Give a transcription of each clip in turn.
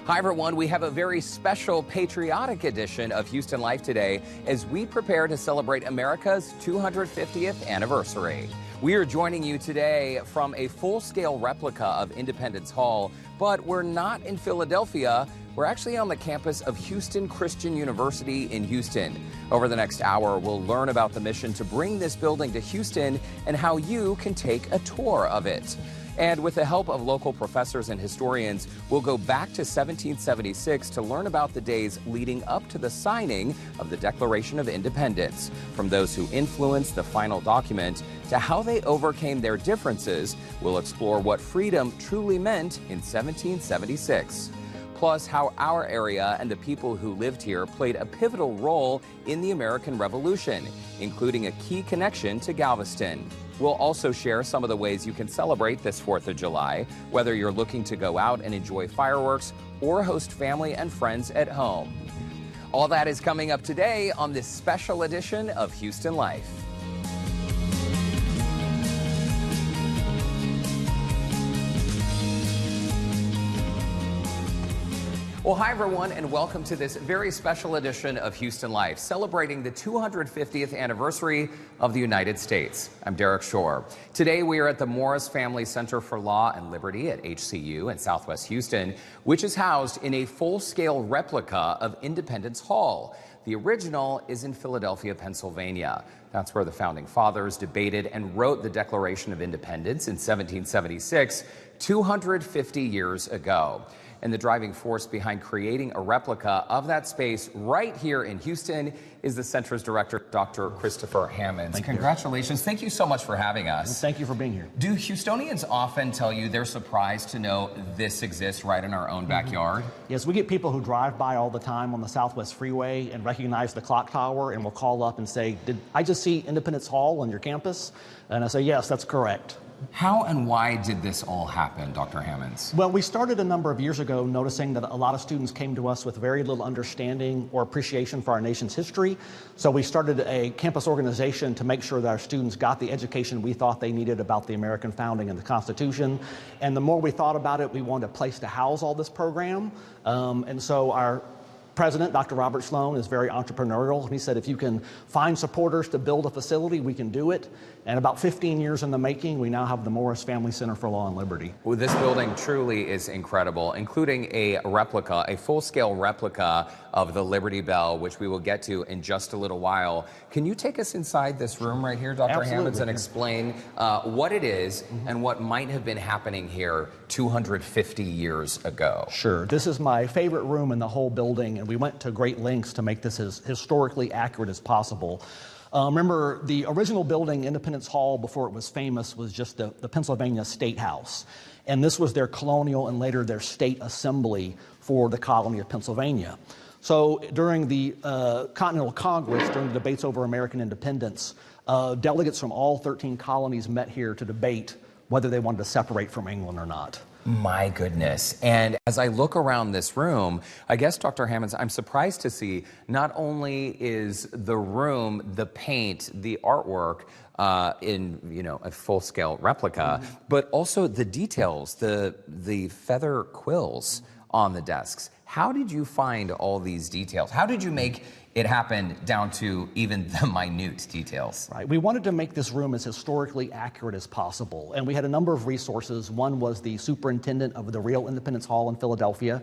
Hi, everyone. We have a very special patriotic edition of Houston Life today as we prepare to celebrate America's 250th anniversary. We are joining you today from a full-scale replica of Independence Hall, but we're not in Philadelphia. We're actually on the campus of Houston Christian University in Houston. Over the next hour, we'll learn about the mission to bring this building to Houston and how you can take a tour of it. And with the help of local professors and historians, we'll go back to 1776 to learn about the days leading up to the signing of the Declaration of Independence. From those who influenced the final document to how they overcame their differences, we'll explore what freedom truly meant in 1776. Plus, how our area and the people who lived here played a pivotal role in the American Revolution, including a key connection to Galveston. We'll also share some of the ways you can celebrate this 4th of July, whether you're looking to go out and enjoy fireworks or host family and friends at home. All that is coming up today on this special edition of Houston Life. Well, hi, everyone, and welcome to this very special edition of Houston Life, celebrating the 250th anniversary of the United States. I'm Derek Shore. Today, we are at the Morris Family Center for Law and Liberty at HCU in Southwest Houston, which is housed in a full-scale replica of Independence Hall. The original is in Philadelphia, Pennsylvania. That's where the Founding Fathers debated and wrote the Declaration of Independence in 1776, 250 years ago. And the driving force behind creating a replica of that space right here in Houston is the Center's director, Dr. Christopher Hammonds. Congratulations. Thank you so much for having us. Thank you for being here. Do Houstonians often tell you they're surprised to know this exists right in our own backyard? Yes, we get people who drive by all the time on the Southwest Freeway and recognize the clock tower and will call up and say, "Did I just see Independence Hall on your campus?" And I say, "Yes, that's correct." How and why did this all happen, Dr. Hammonds? Well, we started a number of years ago noticing that a lot of students came to us with very little understanding or appreciation for our nation's history. So we started a campus organization to make sure that our students got the education we thought they needed about the American founding and the Constitution. And the more we thought about it, we wanted a place to house all this program. And so our President, Dr. Robert Sloan, is very entrepreneurial. He said, if you can find supporters to build a facility, we can do it. And about 15 years in the making, we now have the Morris Family Center for Law and Liberty. Well, this building truly is incredible, including a replica, a full-scale replica of the Liberty Bell, which we will get to in just a little while. Can you take us inside this room right here, Dr. Hammonds, and explain what it is and what might have been happening here 250 years ago? Sure. This is my favorite room in the whole building, and we went to great lengths to make this as historically accurate as possible. Remember, the original building, Independence Hall, before it was famous, was just the Pennsylvania State House. And this was their colonial and later their state assembly for the colony of Pennsylvania. So during the Continental Congress, during the debates over American independence, delegates from all 13 colonies met here to debate whether they wanted to separate from England or not. My goodness. And as I look around this room, I guess, Dr. Hammonds, I'm surprised to see not only is the room, the paint, the artwork in, a full-scale replica, but also the details, the feather quills on the desks. How did you find all these details? How did you make it happen down to even the minute details? Right. We wanted to make this room as historically accurate as possible, and we had a number of resources. One was the superintendent of the real Independence Hall in Philadelphia.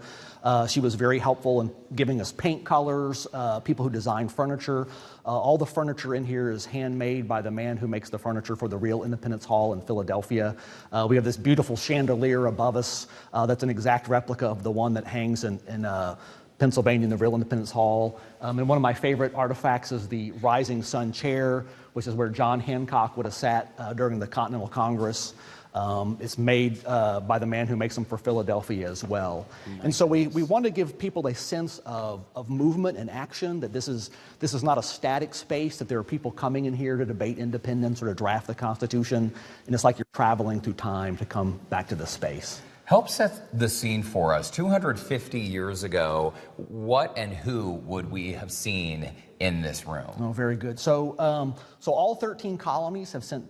She was very helpful in giving us paint colors, people who design furniture. All the furniture in here is handmade by the man who makes the furniture for the real Independence Hall in Philadelphia. We have this beautiful chandelier above us that's an exact replica of the one that hangs in Pennsylvania in the real Independence Hall. And one of my favorite artifacts is the Rising Sun chair, which is where John Hancock would have sat during the Continental Congress. It's made by the man who makes them for Philadelphia as well. And so we want to give people a sense of movement and action, that this is not a static space, that there are people coming in here to debate independence or to draft the Constitution, and it's like you're traveling through time to come back to this space. Help set the scene for us. 250 years ago, what and who would we have seen in this room? Oh, very good. So all 13 colonies have sent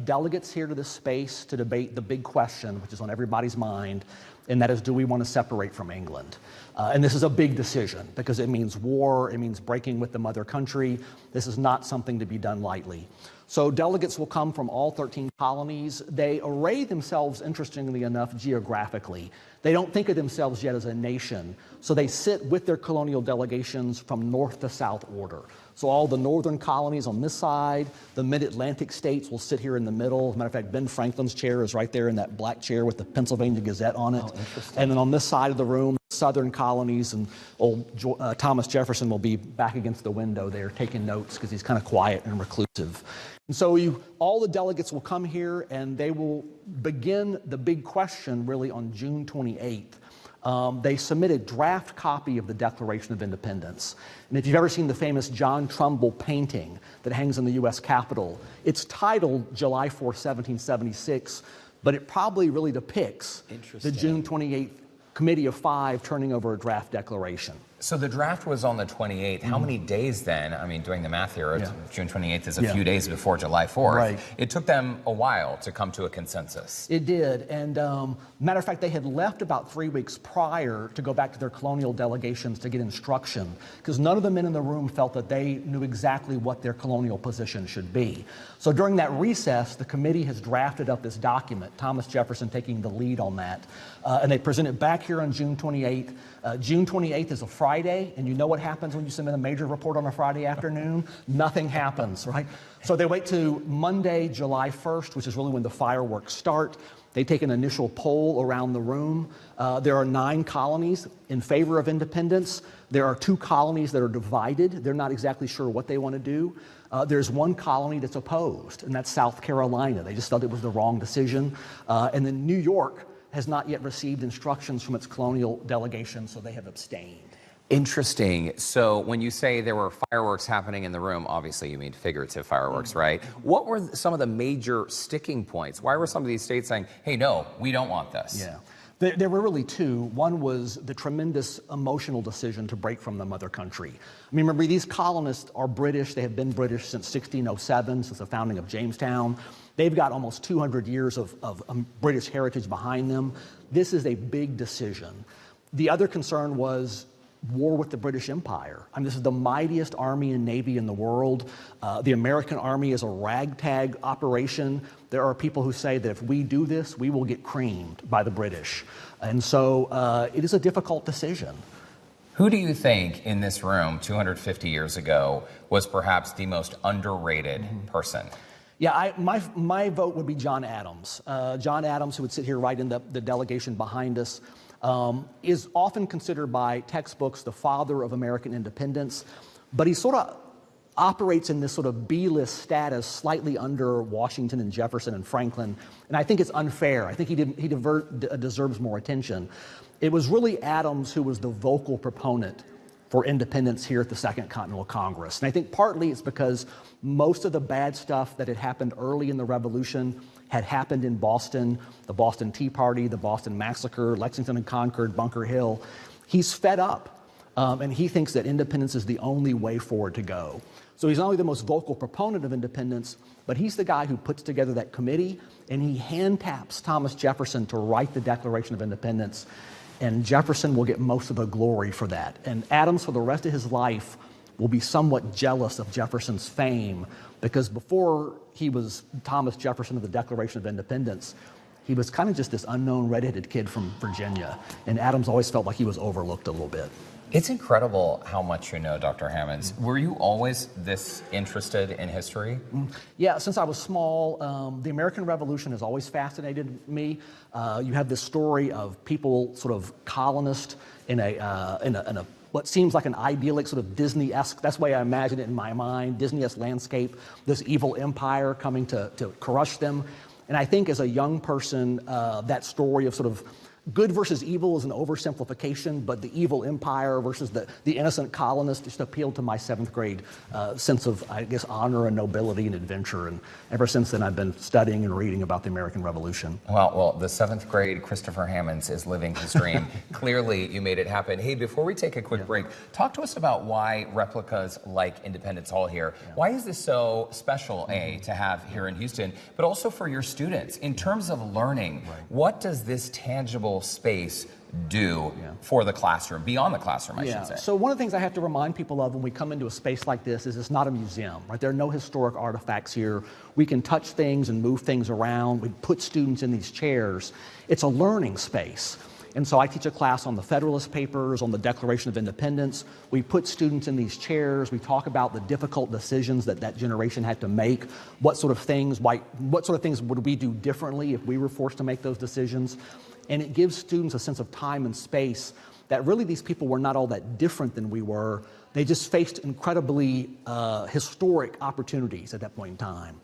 delegates here to this space to debate the big question, which is on everybody's mind. and that is, do we want to separate from England? And this is a big decision because it means war, it means breaking with the mother country. This is not something to be done lightly. So delegates will come from all 13 colonies. They array themselves, interestingly enough, geographically. They don't think of themselves yet as a nation, so they sit with their colonial delegations from north to south order. So all the northern colonies on this side, the mid-Atlantic states will sit here in the middle. As a matter of fact, Ben Franklin's chair is right there in that black chair with the Pennsylvania Gazette on it. Oh, interesting. And then on this side of the room, southern colonies, and Thomas Jefferson will be back against the window there taking notes because he's kind of quiet and reclusive. And so all the delegates will come here, and they will begin the big question really on June 28th. They submit a draft copy of the Declaration of Independence. And if you've ever seen the famous John Trumbull painting that hangs in the U.S. Capitol, it's titled July 4, 1776, but it probably really depicts the June 28th Committee of Five turning over a draft declaration. So the draft was on the 28th. How many days then? I mean, doing the math here, June 28th is a few days before July 4th. Right. It took them a while to come to a consensus. It did. And matter of fact, they had left about 3 weeks prior to go back to their colonial delegations to get instruction, because none of the men in the room felt that they knew exactly what their colonial position should be. So during that recess, the committee has drafted up this document, Thomas Jefferson taking the lead on that. And they present it back here on June 28th. June 28th is a Friday, and you know what happens when you submit a major report on a Friday afternoon? Nothing happens, right? So they wait to Monday, July 1st, which is really when the fireworks start. They take an initial poll around the room. There are 9 colonies in favor of independence. There are 2 colonies that are divided. They're not exactly sure what they want to do. There's 1 colony that's opposed, and that's South Carolina. They just felt it was the wrong decision. And then New York has not yet received instructions from its colonial delegation, so they have abstained. Interesting. So when you say there were fireworks happening in the room, obviously you mean figurative fireworks, right? What were some of the major sticking points? Why were some of these states saying, hey, no, we don't want this? Yeah. There were really 2. One was the tremendous emotional decision to break from the mother country. I mean, remember, these colonists are British. They have been British since 1607, since the founding of Jamestown. They've got almost 200 years of British heritage behind them. This is a big decision. The other concern was war with the British Empire. I mean, this is the mightiest army and navy in the world. The American army is a ragtag operation. There are people who say that if we do this, we will get creamed by the British. And so it is a difficult decision. Who do you think in this room 250 years ago was perhaps the most underrated person? Yeah, my vote would be John Adams. John Adams, who would sit here right in the delegation behind us, is often considered by textbooks the father of American independence, but he sort of operates in this sort of B-list status slightly under Washington and Jefferson and Franklin, and I think it's unfair. I think he deserves more attention. It was really Adams who was the vocal proponent for independence here at the Second Continental Congress. And I think partly it's because most of the bad stuff that had happened early in the Revolution had happened in Boston, the Boston Tea Party, the Boston Massacre, Lexington and Concord, Bunker Hill. He's fed up, and he thinks that independence is the only way forward to go. So he's not only the most vocal proponent of independence, but he's the guy who puts together that committee, and he hand taps Thomas Jefferson to write the Declaration of Independence. And Jefferson will get most of the glory for that. And Adams, for the rest of his life, will be somewhat jealous of Jefferson's fame, because before he was Thomas Jefferson of the Declaration of Independence, he was kind of just this unknown redheaded kid from Virginia. And Adams always felt like he was overlooked a little bit. It's incredible how much you know, Dr. Hammonds. Were you always this interested in history? Yeah, since I was small, the American Revolution has always fascinated me. You have this story of people sort of colonists in a what seems like an idyllic sort of Disney-esque, that's the way I imagine it in my mind, Disney-esque landscape, this evil empire coming to crush them. And I think as a young person, that story of sort of good versus evil is an oversimplification, but the evil empire versus the innocent colonist just appealed to my 7th grade sense of, I guess, honor and nobility and adventure. And ever since then, I've been studying and reading about the American Revolution. Well, the 7th grade Christopher Hammonds is living his dream. Clearly, you made it happen. Hey, before we take a quick break, talk to us about why replicas like Independence Hall here. Why is this so special, A, to have here in Houston, but also for your students? In terms of learning, what does this tangible physical space do for the classroom, beyond the classroom, I should say? So one of the things I have to remind people of when we come into a space like this is it's not a museum, right? There are no historic artifacts here. We can touch things and move things around. We put students in these chairs. It's a learning space. And so I teach a class on the Federalist Papers, on the Declaration of Independence. We put students in these chairs. We talk about the difficult decisions that that generation had to make. What sort of things would we do differently if we were forced to make those decisions? And it gives students a sense of time and space that really these people were not all that different than we were. They just faced incredibly historic opportunities at that point in time.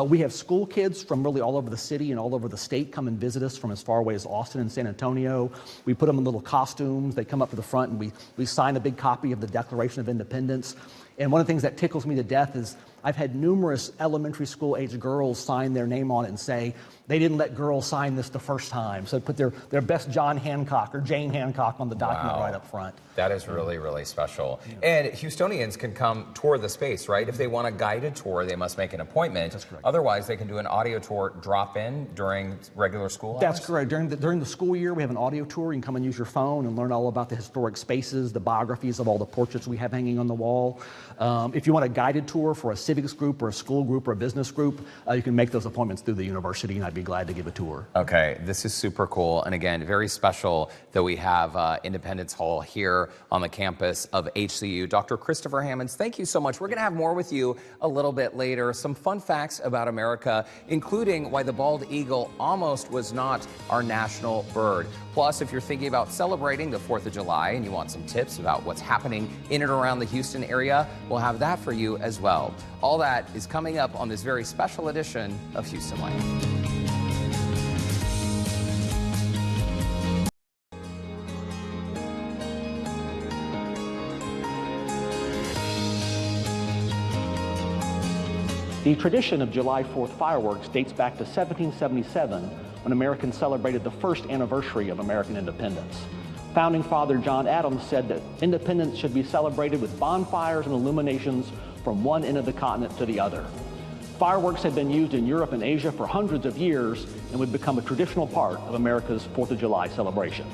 We have school kids from really all over the city and all over the state come and visit us from as far away as Austin and San Antonio. We put them in little costumes. They come up to the front and we sign a big copy of the Declaration of Independence. And one of the things that tickles me to death is I've had numerous elementary school age girls sign their name on it and say they didn't let girls sign this the first time. So put their best John Hancock or Jane Hancock on the document right up front. That is really, really special. And Houstonians can come tour the space, right? If they want a guided tour, they must make an appointment. That's correct. Otherwise, they can do an audio tour drop-in during regular school hours? That's correct. During the school year, we have an audio tour. You can come and use your phone and learn all about the historic spaces, the biographies of all the portraits we have hanging on the wall. If you want a guided tour for a civics group or a school group or a business group, you can make those appointments through the university, and I'd be glad to give a tour. Okay, this is super cool. And again, very special that we have Independence Hall here on the campus of HCU. Dr. Christopher Hammonds, thank you so much. We're going to have more with you a little bit later. Some fun facts about America, including why the bald eagle almost was not our national bird. Plus, if you're thinking about celebrating the 4th of July and you want some tips about what's happening in and around the Houston area, we'll have that for you as well. All that is coming up on this very special edition of Houston Life. The tradition of July 4th fireworks dates back to 1777, when Americans celebrated the first anniversary of American independence. Founding Father John Adams said that independence should be celebrated with bonfires and illuminations from one end of the continent to the other. Fireworks had been used in Europe and Asia for hundreds of years and would become a traditional part of America's 4th of July celebration.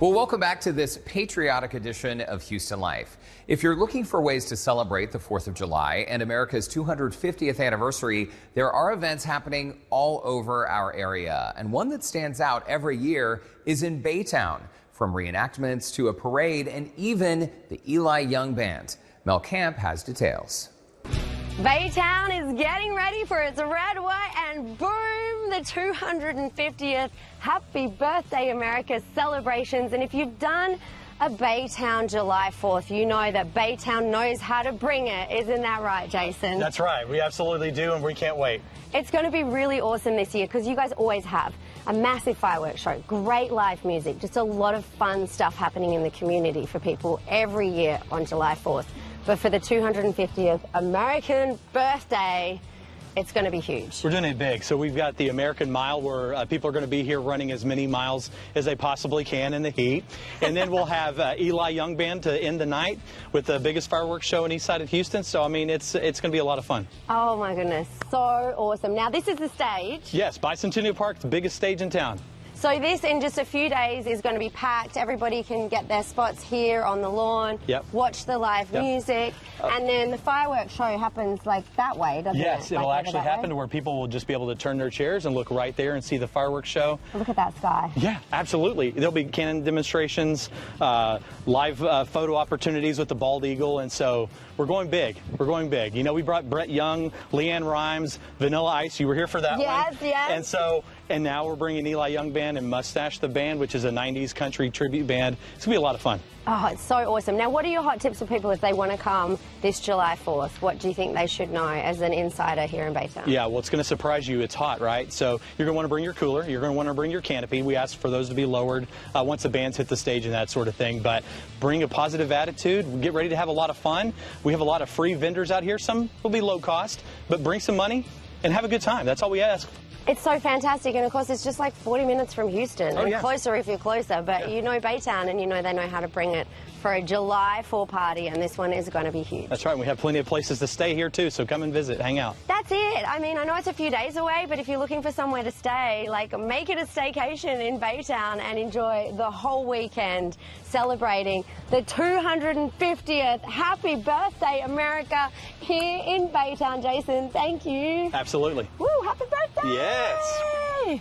Well, welcome back to this patriotic edition of Houston Life. If you're looking for ways to celebrate the 4th of July and America's 250th anniversary, there are events happening all over our area. And one that stands out every year is in Baytown, from reenactments to a parade and even the Eli Young Band. Mel Camp has details. Baytown is getting ready for its red, white, and boom, the 250th Happy Birthday America celebrations. And if you've done a Baytown July 4th, you know that Baytown knows how to bring it. Isn't that right, Jason? That's right. We absolutely do, and we can't wait. It's going to be really awesome this year because you guys always have a massive fireworks show, great live music, just a lot of fun stuff happening in the community for people every year on July 4th. But for the 250th American birthday, it's going to be huge. We're doing it big. So we've got the American Mile where people are going to be here running as many miles as they possibly can in the heat. And then we'll have Eli Young Band to end the night with the biggest fireworks show in east side of Houston. So, I mean, it's going to be a lot of fun. Oh, my goodness. So awesome. Now, this is the stage. Yes, Bicentennial Park, the biggest stage in town. So this, in just a few days, is going to be packed. Everybody can get their spots here on the lawn, watch the live music, and then the fireworks show happens like that way, doesn't it? Yes, it'll actually happen to where people will just be able to turn their chairs and look right there and see the fireworks show. Look at that sky. Yeah, absolutely. There'll be cannon demonstrations, live photo opportunities with the bald eagle, and so we're going big. We're going big. You know, we brought Brett Young, Leanne Rimes, Vanilla Ice. You were here for that one. Yes. And now we're bringing Eli Young Band and Mustache the Band, which is a 90s country tribute band. It's going to be a lot of fun. Oh, it's so awesome. Now, what are your hot tips for people if they want to come this July 4th? What do you think they should know as an insider here in Baytown? Yeah, well, it's going to surprise you. It's hot, right? So you're going to want to bring your cooler. You're going to want to bring your canopy. We ask for those to be lowered once the bands hit the stage and that sort of thing. But bring a positive attitude. Get ready to have a lot of fun. We have a lot of free vendors out here. Some will be low cost, but bring some money and have a good time. That's all we ask. It's so fantastic, and of course it's just like 40 minutes from Houston, and closer if you're closer, but you know Baytown, and you know they know how to bring it for a July 4 party, and this one is going to be huge. That's right, we have plenty of places to stay here too, so come and visit, hang out. That's it. I mean, I know it's a few days away, but if you're looking for somewhere to stay, like, make it a staycation in Baytown and enjoy the whole weekend celebrating the 250th Happy Birthday America here in Baytown. Jason, thank you. Absolutely. Woo, happy birthday! Yes.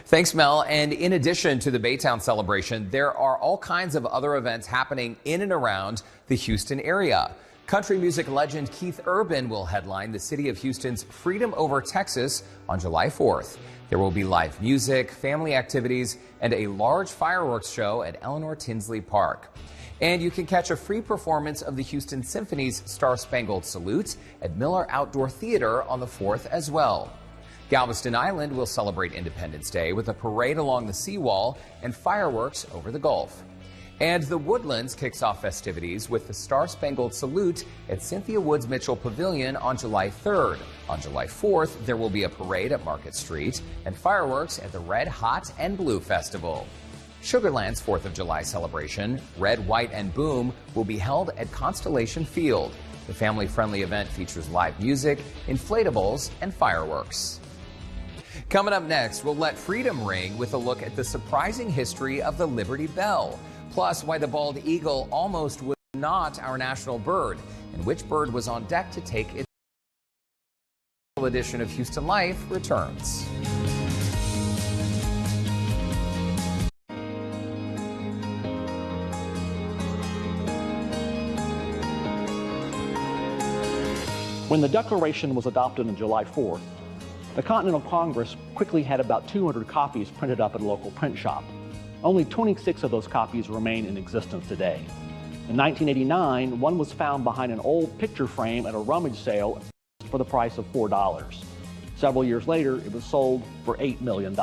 Thanks, Mel. And in addition to the Baytown celebration, there are all kinds of other events happening in and around the Houston area. Country music legend Keith Urban will headline the city of Houston's Freedom Over Texas on July 4th. There will be live music, family activities, and a large fireworks show at Eleanor Tinsley Park. And you can catch a free performance of the Houston Symphony's Star-Spangled Salute at Miller Outdoor Theater on the 4th as well. Galveston Island will celebrate Independence Day with a parade along the seawall and fireworks over the Gulf. And the Woodlands kicks off festivities with the Star-Spangled Salute at Cynthia Woods Mitchell Pavilion on July 3rd. On July 4th, there will be a parade at Market Street and fireworks at the Red, Hot, and Blue Festival. Sugarland's 4th of July celebration, Red, White, and Boom, will be held at Constellation Field. The family-friendly event features live music, inflatables, and fireworks. Coming up next, we'll let freedom ring with a look at the surprising history of the Liberty Bell, plus why the bald eagle almost was not our national bird, and which bird was on deck to take its edition of Houston Life returns. When the Declaration was adopted on July 4th, the Continental Congress quickly had about 200 copies printed up at a local print shop. Only 26 of those copies remain in existence today. In 1989, one was found behind an old picture frame at a rummage sale for the price of $4. Several years later, it was sold for $8 million.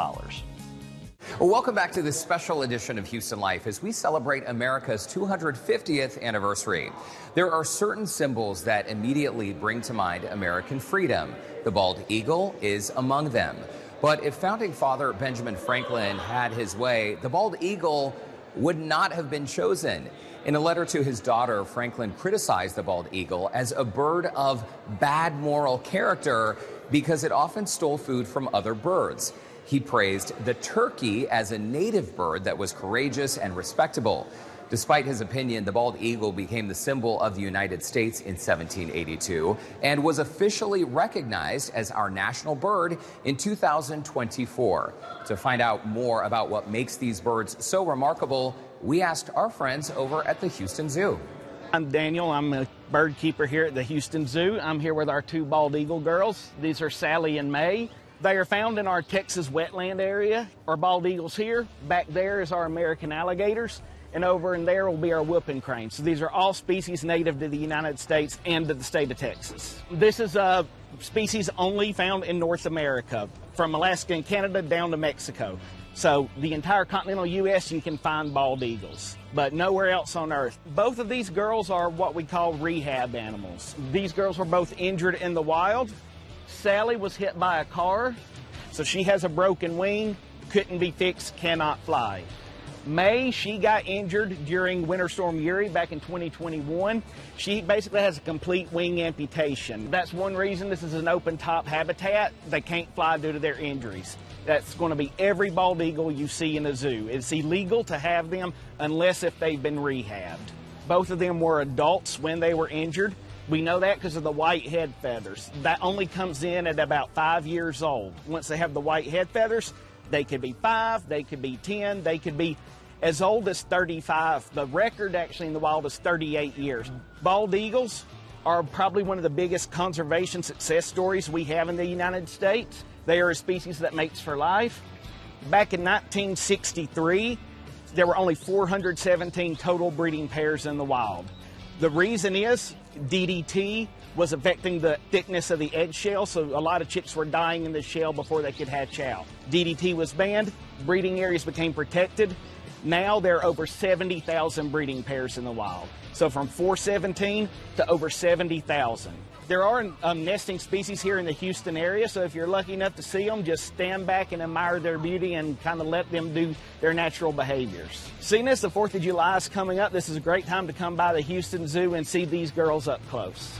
Well, welcome back to this special edition of Houston Life as we celebrate America's 250th anniversary. There are certain symbols that immediately bring to mind American freedom. The bald eagle is among them. But if founding father Benjamin Franklin had his way, the bald eagle would not have been chosen. In a letter to his daughter, Franklin criticized the bald eagle as a bird of bad moral character because it often stole food from other birds. He praised the turkey as a native bird that was courageous and respectable. Despite his opinion, the bald eagle became the symbol of the United States in 1782 and was officially recognized as our national bird in 2024. To find out more about what makes these birds so remarkable, we asked our friends over at the Houston Zoo. I'm Daniel. I'm a bird keeper here at the Houston Zoo. I'm here with our two bald eagle girls. These are Sally and May. They are found in our Texas wetland area. Our bald eagles here. Back there is our American alligators. And over in there will be our whooping cranes. So these are all species native to the United States and to the state of Texas. This is a species only found in North America, from Alaska and Canada down to Mexico. So the entire continental U.S. you can find bald eagles, but nowhere else on Earth. Both of these girls are what we call rehab animals. These girls were both injured in the wild. Sally was hit by a car, so she has a broken wing, couldn't be fixed, cannot fly. May, she got injured during Winter Storm Uri back in 2021. She basically has a complete wing amputation. That's one reason this is an open top habitat. They can't fly due to their injuries. That's going to be every bald eagle you see in a zoo. It's illegal to have them unless if they've been rehabbed. Both of them were adults when they were injured. We know that because of the white head feathers. That only comes in at about 5 years old. Once they have the white head feathers, they could be 5, they could be 10, they could be as old as 35. The record actually in the wild is 38 years. Bald eagles are probably one of the biggest conservation success stories we have in the United States. They are a species that mates for life. Back in 1963, there were only 417 total breeding pairs in the wild. The reason is DDT was affecting the thickness of the egg shell, so a lot of chicks were dying in the shell before they could hatch out. DDT was banned, breeding areas became protected. Now there are over 70,000 breeding pairs in the wild. So from 417 to over 70,000. There are nesting species here in the Houston area, so if you're lucky enough to see them, just stand back and admire their beauty and kind of let them do their natural behaviors. Seeing as the 4th of July is coming up, this is a great time to come by the Houston Zoo and see these girls up close.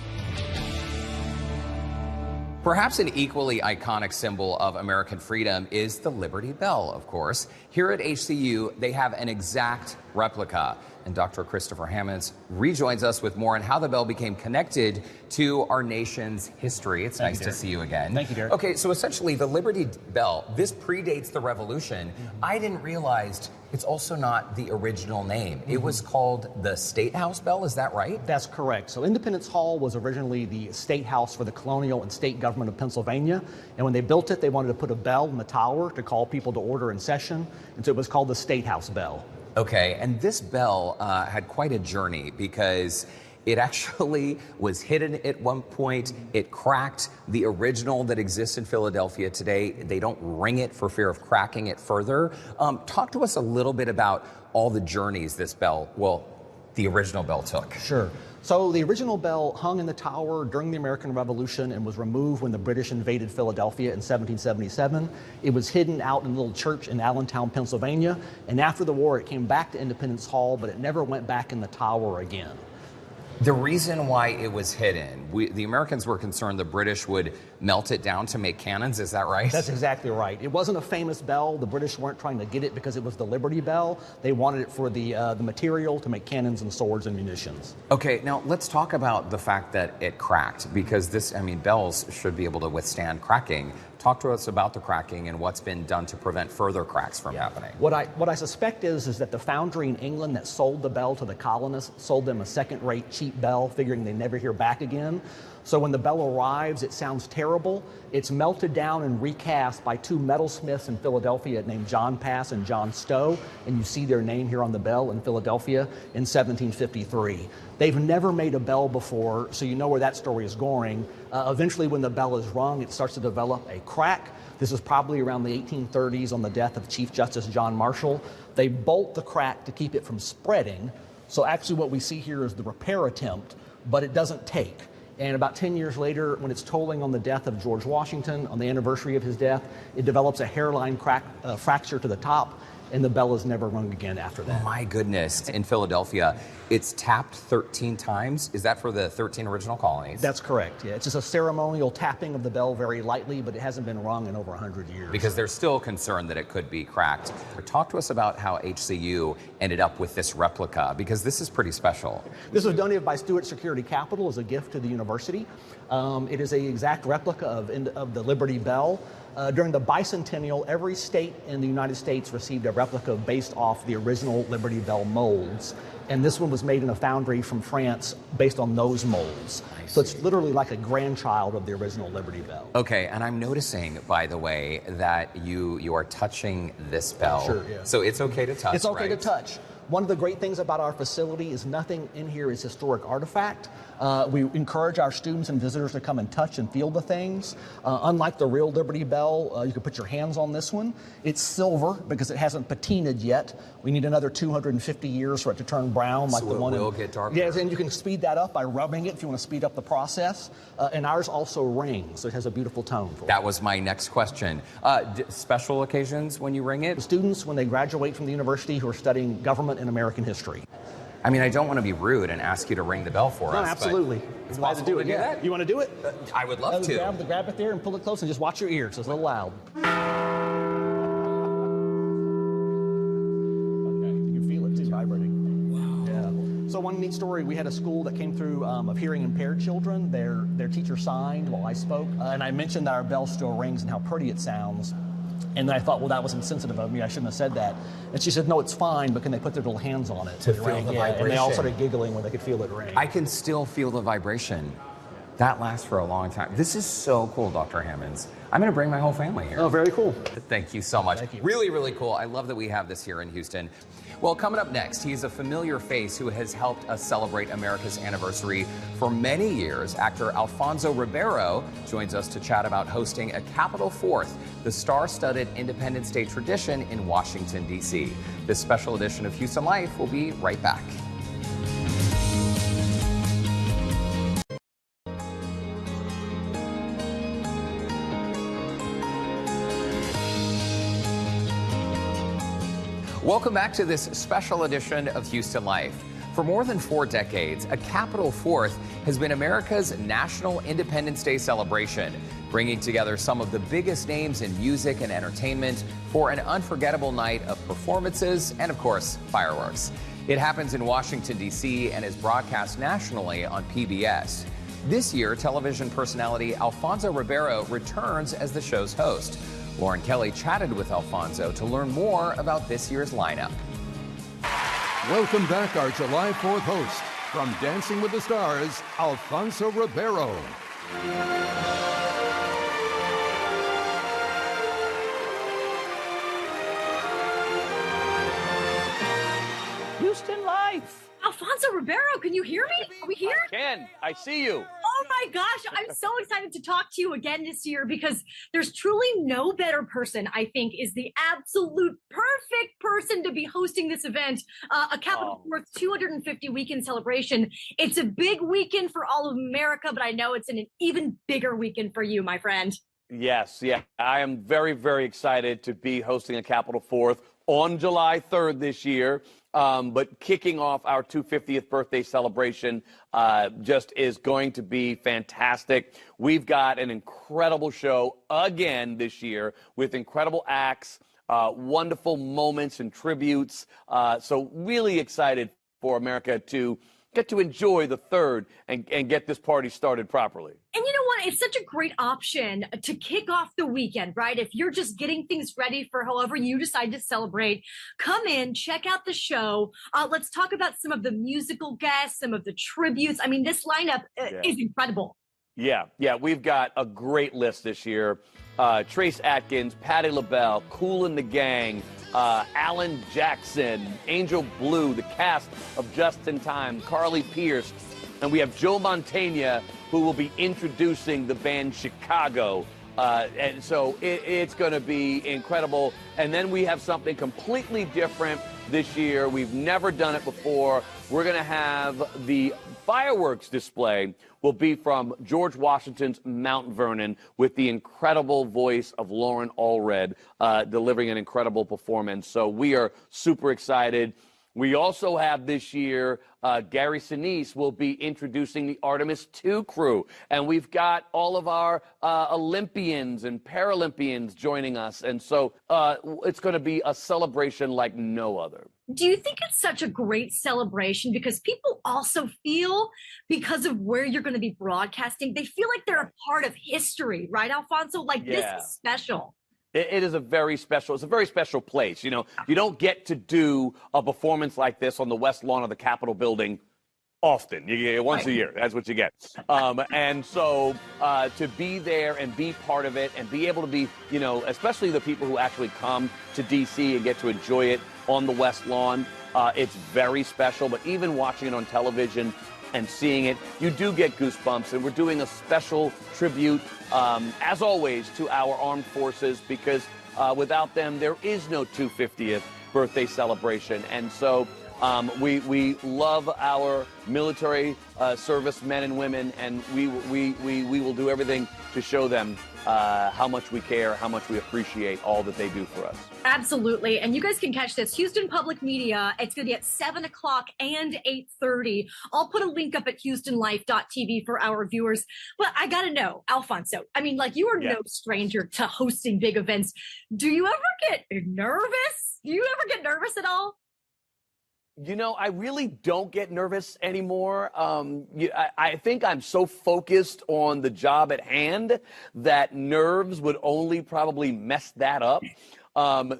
Perhaps an equally iconic symbol of American freedom is the Liberty Bell, of course. Here at HCU, they have an exact replica. And Dr. Christopher Hammonds rejoins us with more on how the bell became connected to our nation's history. It's nice to see you again. Thank you, Derek. Okay, so essentially the Liberty Bell, this predates the Revolution. I didn't realize it's also not the original name. It was called the State House Bell, is that right? That's correct. So Independence Hall was originally the state house for the colonial and state government of Pennsylvania. And when they built it, they wanted to put a bell in the tower to call people to order in session. And so it was called the State House Bell. Okay, and this bell had quite a journey because it actually was hidden at one point. It cracked. The original that exists in Philadelphia today, they don't ring it for fear of cracking it further. Talk to us a little bit about all the journeys this bell, well, the original bell took. Sure. So the original bell hung in the tower during the American Revolution and was removed when the British invaded Philadelphia in 1777. It was hidden out in a little church in Allentown, Pennsylvania. And after the war, it came back to Independence Hall, but it never went back in the tower again. The reason why it was hidden, the Americans were concerned the British would melt it down to make cannons, is that right? That's exactly right. It wasn't a famous bell. The British weren't trying to get it because it was the Liberty Bell. They wanted it for the material to make cannons and swords and munitions. Okay, now let's talk about the fact that it cracked, because this, I mean, bells should be able to withstand cracking. Talk to us about the cracking and what's been done to prevent further cracks from happening. What I suspect is that the foundry in England that sold the bell to the colonists sold them a second-rate cheap bell, figuring they'd never hear back again. So when the bell arrives, it sounds terrible. It's melted down and recast by two metalsmiths in Philadelphia named John Pass and John Stowe, and you see their name here on the bell in Philadelphia in 1753. They've never made a bell before, so you know where that story is going. Eventually, when the bell is rung, it starts to develop a crack. This is probably around the 1830s on the death of Chief Justice John Marshall. They bolt the crack to keep it from spreading. So actually what we see here is the repair attempt, but it doesn't take. And about 10 years later, when it's tolling on the death of George Washington, on the anniversary of his death, it develops a hairline fracture to the top, and the bell is never rung again after that. My goodness. In Philadelphia, it's tapped 13 times. Is that for the 13 original colonies? That's correct, yeah. It's just a ceremonial tapping of the bell very lightly, but it hasn't been rung in over 100 years. Because they're still concerned that it could be cracked. Talk to us about how HCU ended up with this replica, because this is pretty special. This was donated by Stewart Security Capital as a gift to the university. It is an exact replica of the Liberty Bell. During the bicentennial, every state in the United States received a replica based off the original Liberty Bell molds. And this one was made in a foundry from France based on those molds. So it's literally like a grandchild of the original Liberty Bell. Okay, and I'm noticing, by the way, that you are touching this bell. Sure, yeah. So it's okay to touch, It's okay to right? touch. One of the great things about our facility is nothing in here is historic artifact. We encourage our students and visitors to come and touch and feel the things. Unlike the real Liberty Bell, you can put your hands on this one. It's silver because it hasn't patinaed yet. We need another 250 years for it to turn brown like the one. So it will get darker. Yes, and you can speed that up by rubbing it if you want to speed up the process. And ours also rings, so it has a beautiful tone for it. That was my next question. Special occasions when you ring it? Students, when they graduate from the university who are studying government and American history. I mean, I don't want to be rude and ask you to ring the bell for us. No, absolutely. It's glad possible to do that. You want to do it? I would love to. Grab it there and pull it close and just watch your ears. It's a little loud. Okay, you can feel it. It's vibrating. Wow. Yeah. So one neat story, we had a school that came through of hearing impaired children. Their teacher signed while I spoke. And I mentioned that our bell still rings and how pretty it sounds. And then I thought, well, that was insensitive of me. I shouldn't have said that. And she said, no, it's fine, but can they put their little hands on it? To feel the vibration. And they all started giggling when they could feel it ring. I can still feel the vibration. That lasts for a long time. This is so cool, Dr. Hammonds. I'm going to bring my whole family here. Oh, very cool. Thank you so much. Thank you. Really, really cool. I love that we have this here in Houston. Well, coming up next, he's a familiar face who has helped us celebrate America's anniversary for many years. Actor Alfonso Ribeiro joins us to chat about hosting a Capitol 4th, the star-studded Independence Day tradition in Washington, D.C. This special edition of Houston Life will be right back. Welcome back to this special edition of Houston Life. For more than 4 decades, a Capitol 4th has been America's national Independence Day celebration, bringing together some of the biggest names in music and entertainment for an unforgettable night of performances and, of course, fireworks. It happens in Washington, D.C. and is broadcast nationally on PBS. This year, television personality Alfonso Ribeiro returns as the show's host. Lauren Kelly chatted with Alfonso to learn more about this year's lineup. Welcome back, our July 4th host, from Dancing with the Stars, Alfonso Ribeiro. Houston Life. Alfonso Ribeiro, can you hear me? Are we here? Ken, I see you. Oh my gosh, I'm so excited to talk to you again this year because there's truly no better person, I think, is the absolute perfect person to be hosting this event, a Capitol 4th 250 weekend celebration. It's a big weekend for all of America, but I know it's an even bigger weekend for you, my friend. Yes, yeah. I am very, very excited to be hosting a Capitol 4th on July 3rd this year. But kicking off our 250th birthday celebration just is going to be fantastic. We've got an incredible show again this year with incredible acts, wonderful moments and tributes. So really excited for America to get to enjoy the 3rd and get this party started properly. And you know what? It's such a great option to kick off the weekend, right? If you're just getting things ready for however you decide to celebrate, come in, check out the show. Let's talk about some of the musical guests, some of the tributes. I mean, this lineup is incredible. Yeah, we've got a great list this year. Trace Atkins, Patti LaBelle, Kool and the Gang, Alan Jackson, Angel Blue, the cast of Just in Time, Carly Pierce, and we have Joe Mantegna, who will be introducing the band Chicago. And so it's going to be incredible. And then we have something completely different this year. We've never done it before. We're going to have the fireworks display will be from George Washington's Mount Vernon with the incredible voice of Lauren Allred delivering an incredible performance. So we are super excited. We also have this year, Gary Sinise will be introducing the Artemis II crew. And we've got all of our Olympians and Paralympians joining us. And so it's going to be a celebration like no other. Do you think it's such a great celebration because people also feel, because of where you're going to be broadcasting, they feel like they're a part of history, right, Alfonso? Like this is special. It is a very special, it's a very special place. You know, you don't get to do a performance like this on the west lawn of the Capitol building often. You get it once a year. That's what you get. And so to be there and be part of it and be able to be, you know, especially the people who actually come to D.C. and get to enjoy it on the west lawn, it's very special. But even watching it on television and seeing it, you do get goosebumps. And we're doing a special tribute, as always, to our armed forces because without them, there is no 250th birthday celebration. And so we love our military service men and women, and we will do everything to show them how much we care, how much we appreciate all that they do for us. Absolutely. And you guys can catch this. Houston Public Media, it's going to be at 7 o'clock and 8:30. I'll put a link up at HoustonLife.tv for our viewers. But I got to know, Alfonso, I mean, like, you are no stranger to hosting big events. Do you ever get nervous? Do you ever get nervous at all? You know, I really don't get nervous anymore. I think I'm so focused on the job at hand that nerves would only probably mess that up.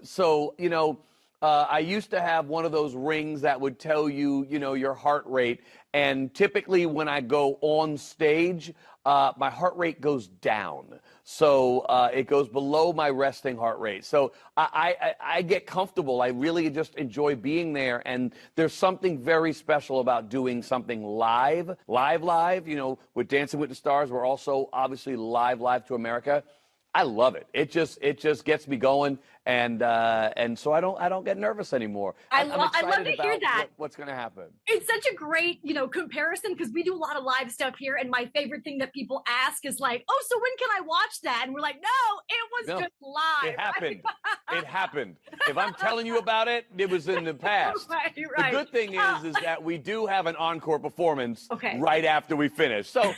So, you know, I used to have one of those rings that would tell you, your heart rate. And typically when I go on stage, my heart rate goes down. So it goes below my resting heart rate. So I get comfortable. I really just enjoy being there. And there's something very special about doing something live. With Dancing with the Stars, we're also obviously live to America. I love it. It just gets me going, and so I don't get nervous anymore. I love to hear that. What's going to happen? It's such a great, comparison, because we do a lot of live stuff here, and my favorite thing that people ask is like, "Oh, so when can I watch that?" And we're like, "No, it was just live." It happened. It happened. If I'm telling you about it, it was in the past. Right. The good thing is that we do have an encore performance Okay. right after we finish. So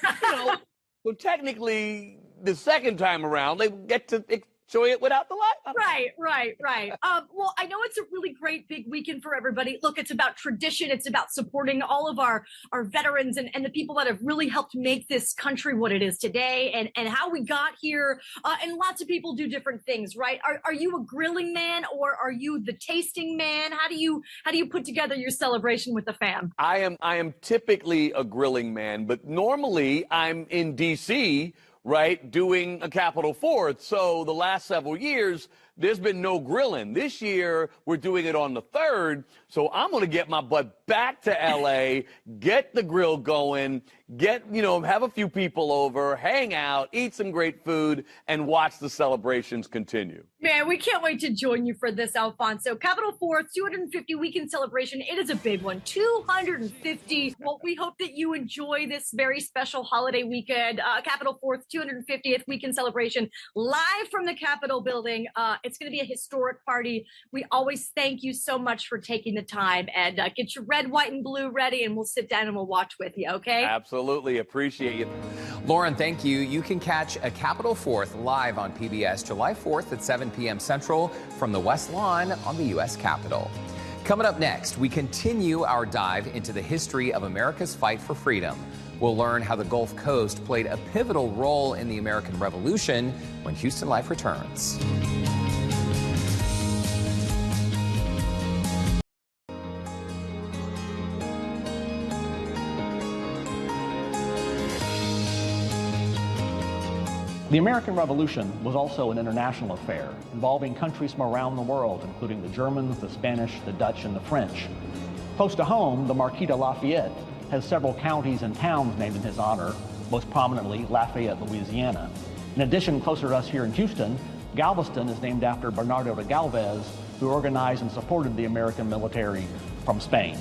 so technically, the second time around, they get to enjoy it without the light. Right. Well, I know it's a really great big weekend for everybody. Look, it's about tradition. It's about supporting all of our veterans and the people that have really helped make this country what it is today, and how we got here. And lots of people do different things, right? Are you a grilling man, or are you the tasting man? How do you put together your celebration with the fam? I am typically a grilling man, but normally I'm in D.C., right, doing a Capitol 4th. So the last several years, there's been no grilling. This year, we're doing it on the 3rd. So I'm going to get my butt back to L.A., get the grill going, have a few people over, hang out, eat some great food, and watch the celebrations continue. Man, we can't wait to join you for this, Alfonso. Capitol 4th, 250 weekend celebration. It is a big one, 250. Well, we hope that you enjoy this very special holiday weekend. Capitol 4th, 250th weekend celebration, live from the Capitol building. It's going to be a historic party. We always thank you so much for taking the time, and get your red, white, and blue ready, and we'll sit down and we'll watch with you, okay? Absolutely. Appreciate you. Lauren, thank you. You can catch a Capitol 4th live on PBS July 4th at 7 p.m. Central from the West Lawn on the U.S. Capitol. Coming up next, we continue our dive into the history of America's fight for freedom. We'll learn how the Gulf Coast played a pivotal role in the American Revolution when Houston Life returns. The American Revolution was also an international affair, involving countries from around the world, including the Germans, the Spanish, the Dutch, and the French. Close to home, the Marquis de Lafayette has several counties and towns named in his honor, most prominently Lafayette, Louisiana. In addition, closer to us here in Houston, Galveston is named after Bernardo de Gálvez, who organized and supported the American military from Spain.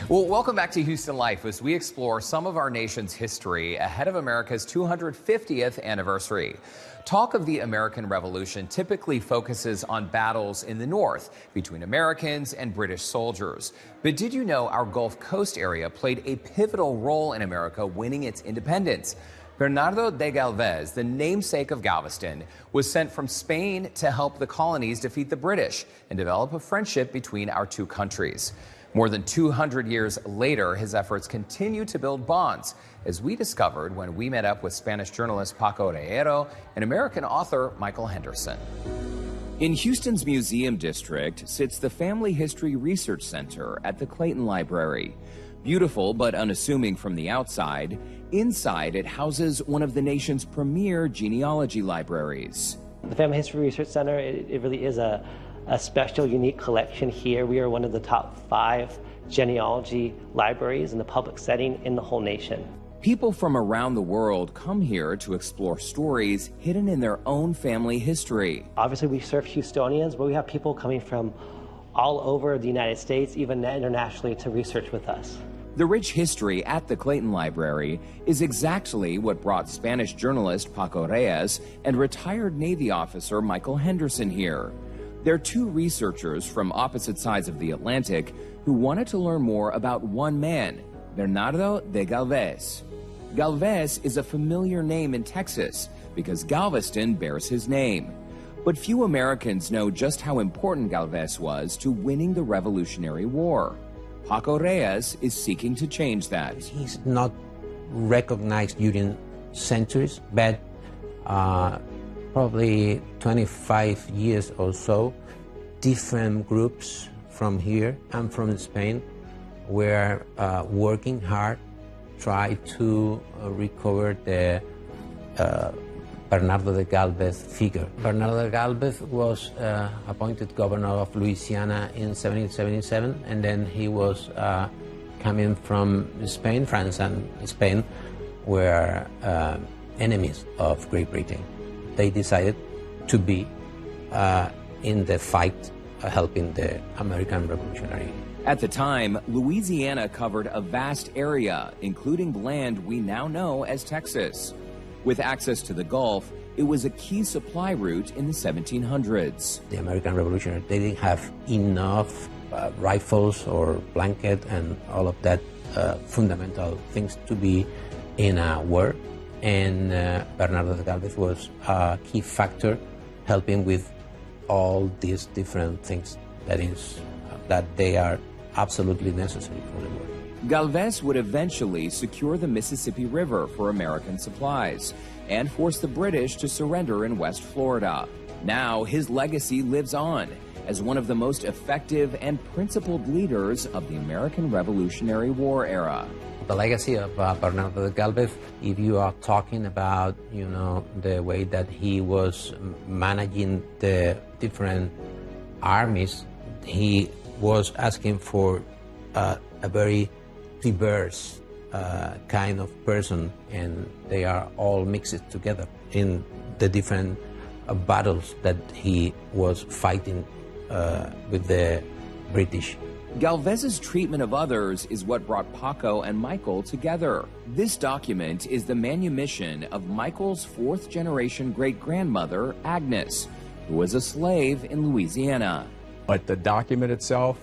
Well, welcome back to Houston Life as we explore some of our nation's history ahead of America's 250th anniversary. Talk of the American Revolution typically focuses on battles in the North between Americans and British soldiers. But did you know our Gulf Coast area played a pivotal role in America winning its independence? Bernardo de Gálvez, the namesake of Galveston, was sent from Spain to help the colonies defeat the British and develop a friendship between our two countries. More than 200 years later, his efforts continue to build bonds, as we discovered when we met up with Spanish journalist Paco Ribeiro and American author Michael Henderson. In Houston's Museum District sits the Family History Research Center at the Clayton Library. Beautiful but unassuming from the outside, inside it houses one of the nation's premier genealogy libraries. The Family History Research Center, it really is a special, unique collection here. We are one of the top 5 genealogy libraries in the public setting in the whole nation. People from around the world come here to explore stories hidden in their own family history. Obviously, we serve Houstonians, but we have people coming from all over the United States, even internationally, to research with us. The rich history at the Clayton Library is exactly what brought Spanish journalist Paco Reyes and retired Navy officer Michael Henderson here. They're two researchers from opposite sides of the Atlantic who wanted to learn more about one man, Bernardo de Gálvez. Gálvez is a familiar name in Texas because Galveston bears his name. But few Americans know just how important Gálvez was to winning the Revolutionary War. Paco Reyes is seeking to change that. He's not recognized during centuries, but probably 25 years or so, different groups from here and from Spain were working hard, try to recover the Bernardo de Gálvez figure. Bernardo de Gálvez was appointed governor of Louisiana in 1777, and then he was coming from Spain. France and Spain were enemies of Great Britain. They decided to be in the fight helping the American Revolutionary. At the time, Louisiana covered a vast area, including the land we now know as Texas. With access to the Gulf, it was a key supply route in the 1700s. The American Revolutionary, they didn't have enough rifles or blanket and all of that fundamental things to be in a war. And Bernardo de Gálvez was a key factor helping with all these different things that they are absolutely necessary for the war. Gálvez would eventually secure the Mississippi River for American supplies and force the British to surrender in West Florida. Now his legacy lives on as one of the most effective and principled leaders of the American Revolutionary War era. The legacy of Bernardo de Gálvez, if you are talking about, the way that he was managing the different armies, he was asking for a very diverse kind of person, and they are all mixed together in the different battles that he was fighting with the British. Gálvez's treatment of others is what brought Paco and Michael together. This document is the manumission of Michael's fourth-generation great-grandmother, Agnes, who was a slave in Louisiana. But the document itself,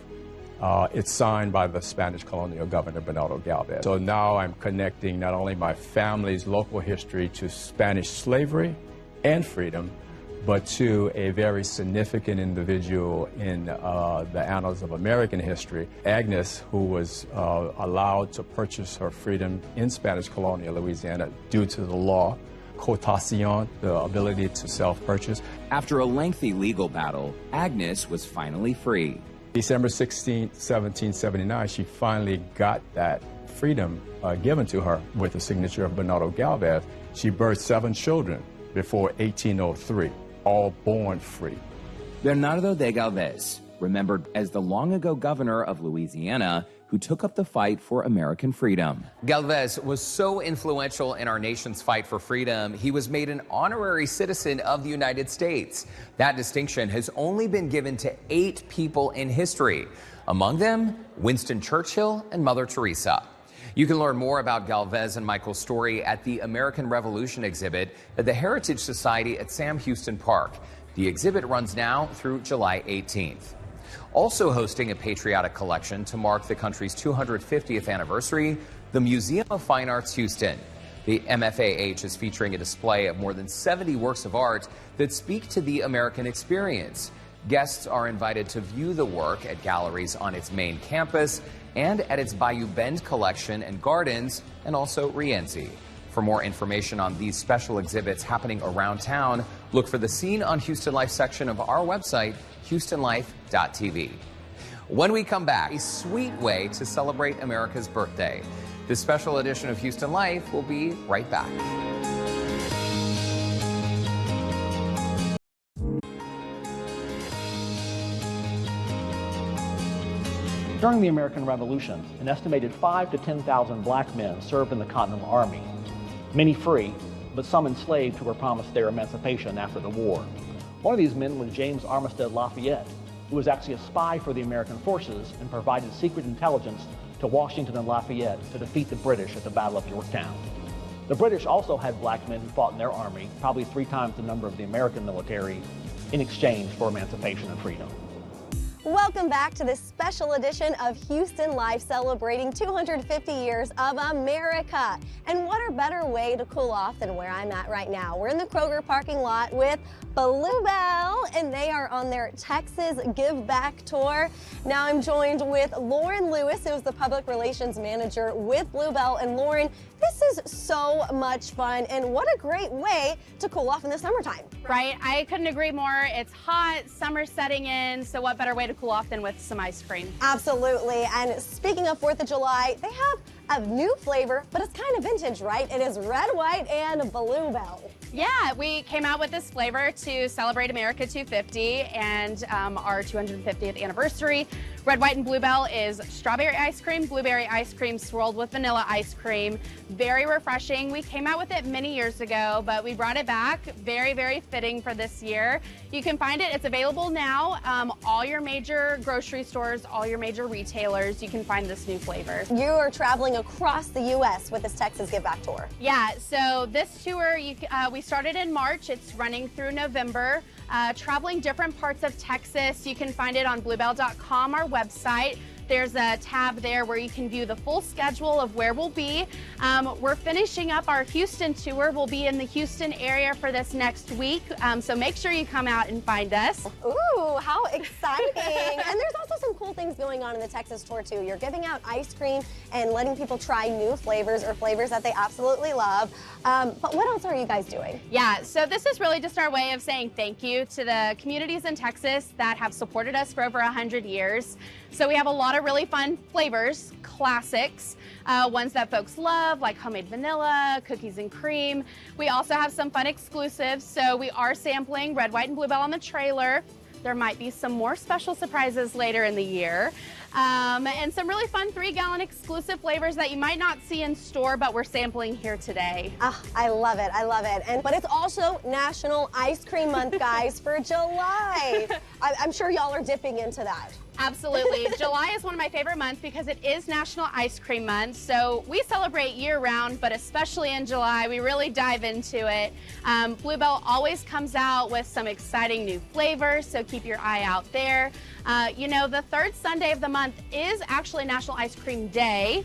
it's signed by the Spanish colonial governor, Bernardo de Gálvez. So now I'm connecting not only my family's local history to Spanish slavery and freedom, but to a very significant individual in the annals of American history, Agnes, who was allowed to purchase her freedom in Spanish colonial Louisiana due to the law, quotación, the ability to self-purchase. After a lengthy legal battle, Agnes was finally free. December 16, 1779, she finally got that freedom given to her with the signature of Bernardo Gálvez. She birthed 7 children before 1803. All born free. Bernardo de Gálvez, remembered as the long-ago governor of Louisiana who took up the fight for American freedom. Gálvez was so influential in our nation's fight for freedom, he was made an honorary citizen of the United States. That distinction has only been given to 8 people in history. Among them, Winston Churchill and Mother Teresa. You can learn more about Gálvez and Michael's story at the American Revolution exhibit at the Heritage Society at Sam Houston Park. The exhibit runs now through July 18th. Also hosting a patriotic collection to mark the country's 250th anniversary, the Museum of Fine Arts Houston. The MFAH is featuring a display of more than 70 works of art that speak to the American experience. Guests are invited to view the work at galleries on its main campus and at its Bayou Bend collection and gardens, and also Rienzi. For more information on these special exhibits happening around town, look for the Scene on Houston Life section of our website, HoustonLife.tv. When we come back, a sweet way to celebrate America's birthday. This special edition of Houston Life will be right back. During the American Revolution, an estimated 5,000 to 10,000 black men served in the Continental Army, many free, but some enslaved who were promised their emancipation after the war. One of these men was James Armistead Lafayette, who was actually a spy for the American forces and provided secret intelligence to Washington and Lafayette to defeat the British at the Battle of Yorktown. The British also had black men who fought in their army, probably 3 times the number of the American military, in exchange for emancipation and freedom. Welcome back to this special edition of Houston Life, celebrating 250 years of America. And what a better way to cool off than where I'm at right now. We're in the Kroger parking lot with Blue Bell, and they are on their Texas Give Back tour. Now I'm joined with Lauren Lewis, who is the Public Relations Manager with Blue Bell. And Lauren, this is so much fun, and what a great way to cool off in the summertime. Right, I couldn't agree more. It's hot, summer's setting in, so what better way to cool off than with some ice cream? Absolutely, and speaking of 4th of July, they have a new flavor, but it's kind of vintage, right? It is red, white, and Blue Bell. Yeah, we came out with this flavor to celebrate America 250 and our 250th anniversary. Red, white, and Blue Bell is strawberry ice cream, blueberry ice cream swirled with vanilla ice cream. Very refreshing. We came out with it many years ago, but we brought it back. Very, very fitting for this year. You can find it. It's available now. All your major grocery stores, all your major retailers, you can find this new flavor. You are traveling across the U.S. with this Texas Give Back tour. Yeah, so this tour, we started in March. It's running through November. Traveling different parts of Texas. You can find it on bluebell.com, our website. There's a tab there where you can view the full schedule of where we'll be. We're finishing up our Houston tour. We'll be in the Houston area for this next week, so make sure you come out and find us. Ooh, how exciting. And there's also some cool things going on in the Texas tour too. You're giving out ice cream and letting people try new flavors or flavors that they absolutely love. But what else are you guys doing? Yeah, so this is really just our way of saying thank you to the communities in Texas that have supported us for over 100 years. So we have a lot of really fun flavors, classics, ones that folks love, like homemade vanilla, cookies and cream. We also have some fun exclusives. So we are sampling red, white, and Blue Bell on the trailer. There might be some more special surprises later in the year. And some really fun 3-gallon exclusive flavors that you might not see in store, but we're sampling here today. I love it, I love it. But it's also National Ice Cream Month, guys, for July. I'm sure y'all are dipping into that. Absolutely. July is one of my favorite months because it is National Ice Cream Month. So we celebrate year-round, but especially in July, we really dive into it. Blue Bell always comes out with some exciting new flavors, so keep your eye out there. You know, the third Sunday of the month is actually National Ice Cream Day.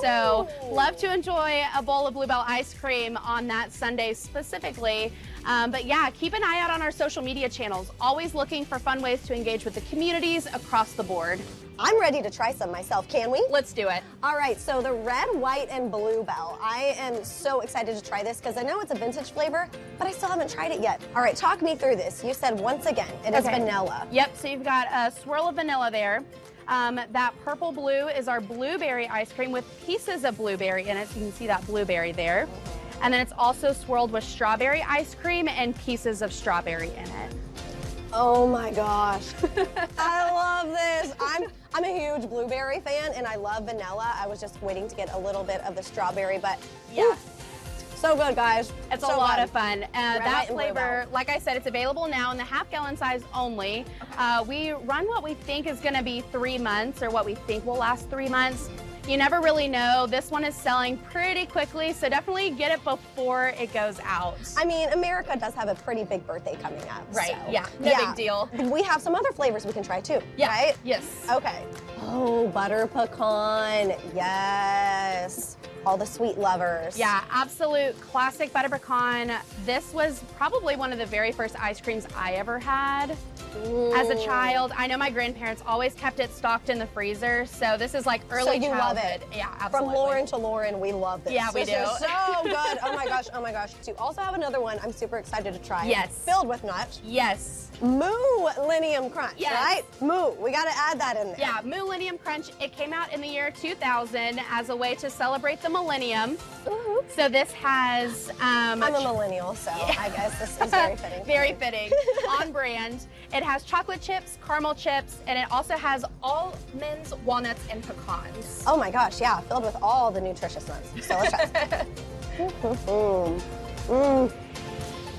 So love to enjoy a bowl of Blue Bell ice cream on that Sunday specifically. But yeah, keep an eye out on our social media channels. Always looking for fun ways to engage with the communities across the board. I'm ready to try some myself. Can we? Let's do it. All right, so the red, white, and Blue Bell. I am so excited to try this because I know it's a vintage flavor, but I still haven't tried it yet. All right, talk me through this. You said once again, it is vanilla. Yep, so you've got a swirl of vanilla there. That purple blue is our blueberry ice cream with pieces of blueberry in it. So you can see that blueberry there. And then it's also swirled with strawberry ice cream and pieces of strawberry in it. Oh my gosh. I love this. I'm a huge blueberry fan and I love vanilla. I was just waiting to get a little bit of the strawberry, but yeah. So good, guys. It's a lot of fun. That flavor, like I said, it's available now in the half-gallon size only. We run what we think is going to be 3 months, or what we think will last 3 months. You never really know. This one is selling pretty quickly, so definitely get it before it goes out. I mean, America does have a pretty big birthday coming up. Right, so. yeah, no big deal. We have some other flavors we can try too, right? Yes. Okay. Oh, butter pecan, yes. All the sweet lovers. Yeah, absolute classic butter pecan. This was probably one of the very first ice creams I ever had as a child. I know my grandparents always kept it stocked in the freezer, so this is like early childhood. So you love it. Yeah, absolutely. From Lauren to Lauren, we love this. Yeah, we do. This is so good. Oh my gosh, oh my gosh. So you also have another one I'm super excited to try. Yes. Filled with nuts. Yes. Millennium Crunch, right? Moo, we got to add that in there. Yeah, Millennium Crunch. It came out in the year 2000 as a way to celebrate the millennium. So this has... I'm a millennial, so I guess this is very fitting. Very fitting. On brand. It has chocolate chips, caramel chips, and it also has almonds, walnuts, and pecans. Oh my gosh, yeah, filled with all the nutritious nuts. Delicious.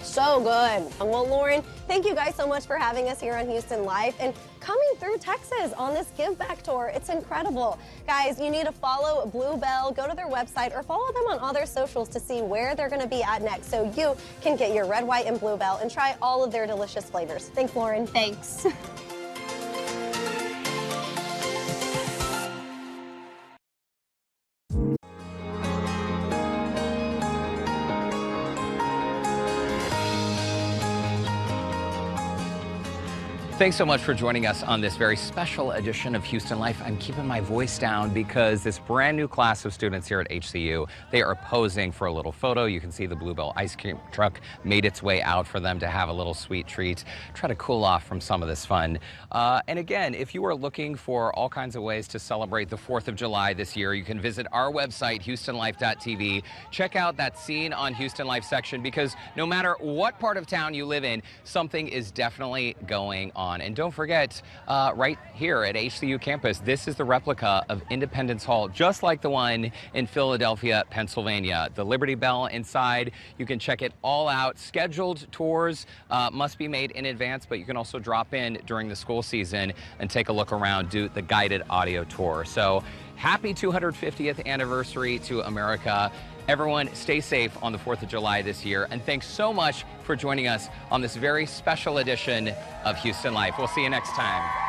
So good. Well, Lauren, thank you guys so much for having us here on Houston Life and coming through Texas on this Give Back tour. It's incredible. Guys, you need to follow Blue Bell, go to their website, or follow them on all their socials to see where they're going to be at next so you can get your red, white, and Blue Bell and try all of their delicious flavors. Thanks, Lauren. Thanks. Thanks so much for joining us on this very special edition of Houston Life. I'm keeping my voice down because this brand new class of students here at HCU, they are posing for a little photo. You can see the Blue Bell ice cream truck made its way out for them to have a little sweet treat, try to cool off from some of this fun. And again, if you are looking for all kinds of ways to celebrate the 4th of July this year, you can visit our website, HoustonLife.tv. Check out that Scene on Houston Life section, because no matter what part of town you live in, something is definitely going on. And don't forget, right here at HCU campus, this is the replica of Independence Hall, just like the one in Philadelphia, Pennsylvania. The Liberty Bell inside, you can check it all out. Scheduled tours must be made in advance, but you can also drop in during the school season and take a look around, do the guided audio tour. So happy 250th anniversary to America. Everyone, stay safe on the 4th of July this year, and thanks so much for joining us on this very special edition of Houston Life. We'll see you next time.